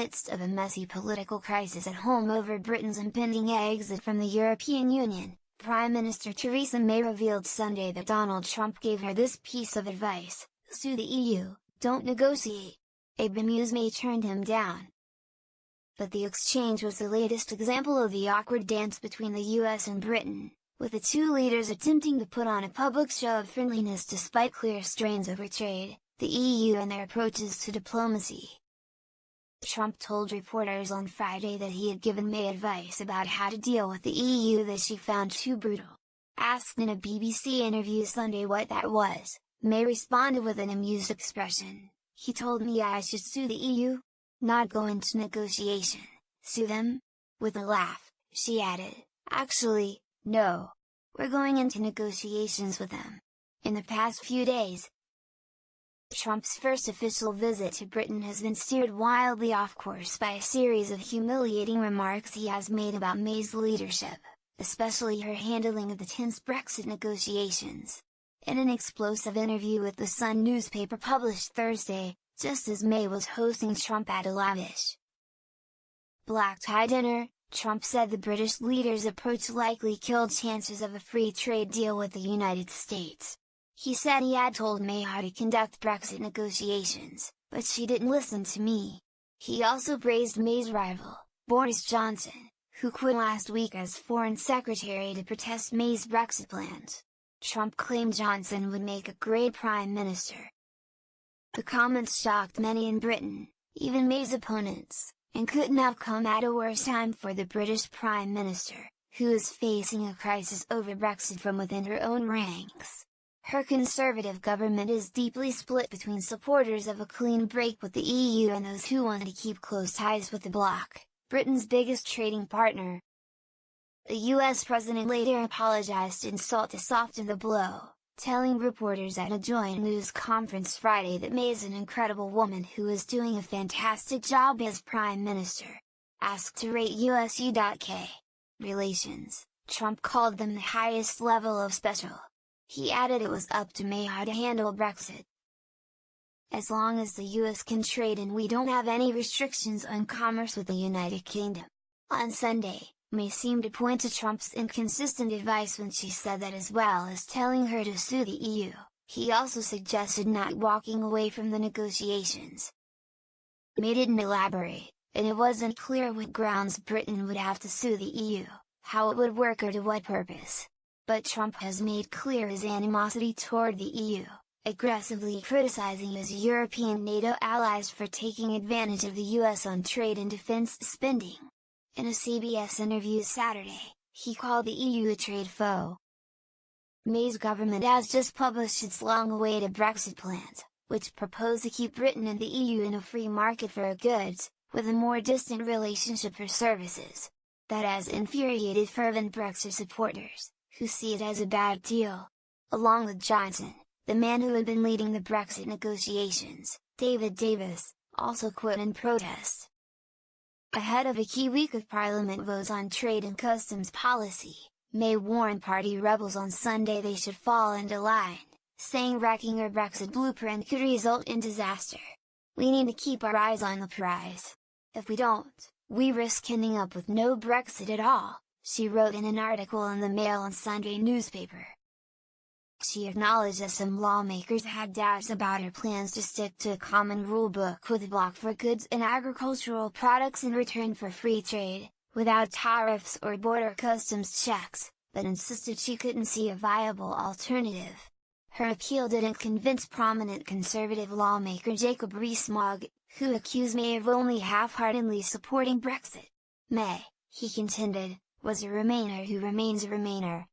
midst of a messy political crisis at home over Britain's impending exit from the European Union, Prime Minister Theresa May revealed Sunday that Donald Trump gave her this piece of advice: "Sue the EU, don't negotiate." A bemused May turned him down. But the exchange was the latest example of the awkward dance between the US and Britain, with the two leaders attempting to put on a public show of friendliness despite clear strains over trade, the EU and their approaches to diplomacy. Trump told reporters on Friday that he had given May advice about how to deal with the EU that she found too brutal. Asked in a BBC interview Sunday what that was, May responded with an amused expression: "He told me I should sue the EU? Not go into negotiation, sue them?" With a laugh, she added, "Actually, no. We're going into negotiations with them." In the past few days, Trump's first official visit to Britain has been steered wildly off course by a series of humiliating remarks he has made about May's leadership, especially her handling of the tense Brexit negotiations. In an explosive interview with The Sun newspaper published Thursday, just as May was hosting Trump at a lavish black-tie dinner, Trump said the British leader's approach likely killed chances of a free trade deal with the United States. He said he had told May how to conduct Brexit negotiations, but she didn't listen to me. He also praised May's rival, Boris Johnson, who quit last week as Foreign Secretary to protest May's Brexit plans. Trump claimed Johnson would make a great Prime Minister. The comments shocked many in Britain, even May's opponents, and couldn't have come at a worse time for the British Prime Minister, who is facing a crisis over Brexit from within her own ranks. Her Conservative government is deeply split between supporters of a clean break with the EU and those who want to keep close ties with the bloc, Britain's biggest trading partner. The US president later apologized in Salt to soften the blow, telling reporters at a joint news conference Friday that May is an incredible woman who is doing a fantastic job as Prime Minister. Asked to rate US-UK relations, Trump called them the highest level of special. He added it was up to May how to handle Brexit. "As long as the US can trade and we don't have any restrictions on commerce with the United Kingdom." On Sunday, May seemed to point to Trump's inconsistent advice when she said that as well as telling her to sue the EU, he also suggested not walking away from the negotiations. May didn't elaborate, and it wasn't clear what grounds Britain would have to sue the EU, how it would work or to what purpose. But Trump has made clear his animosity toward the EU, aggressively criticizing his European NATO allies for taking advantage of the US on trade and defense spending. In a CBS interview Saturday, he called the EU a trade foe. May's government has just published its long-awaited Brexit plans, which propose to keep Britain and the EU in a free market for goods, with a more distant relationship for services. That has infuriated fervent Brexit supporters, who see it as a bad deal. Along with Johnson, the man who had been leading the Brexit negotiations, David Davis, also quit in protest. Ahead of a key week of Parliament votes on trade and customs policy, May warned party rebels on Sunday they should fall into line, saying wrecking her Brexit blueprint could result in disaster. "We need to keep our eyes on the prize. If we don't, we risk ending up with no Brexit at all," she wrote in an article in the Mail and Sunday newspaper. She acknowledged that some lawmakers had doubts about her plans to stick to a common rulebook with a block for goods and agricultural products in return for free trade, without tariffs or border customs checks, but insisted she couldn't see a viable alternative. Her appeal didn't convince prominent Conservative lawmaker Jacob Rees-Mogg, who accused May of only half-heartedly supporting Brexit. May, he contended, was a Remainer who remains a Remainer,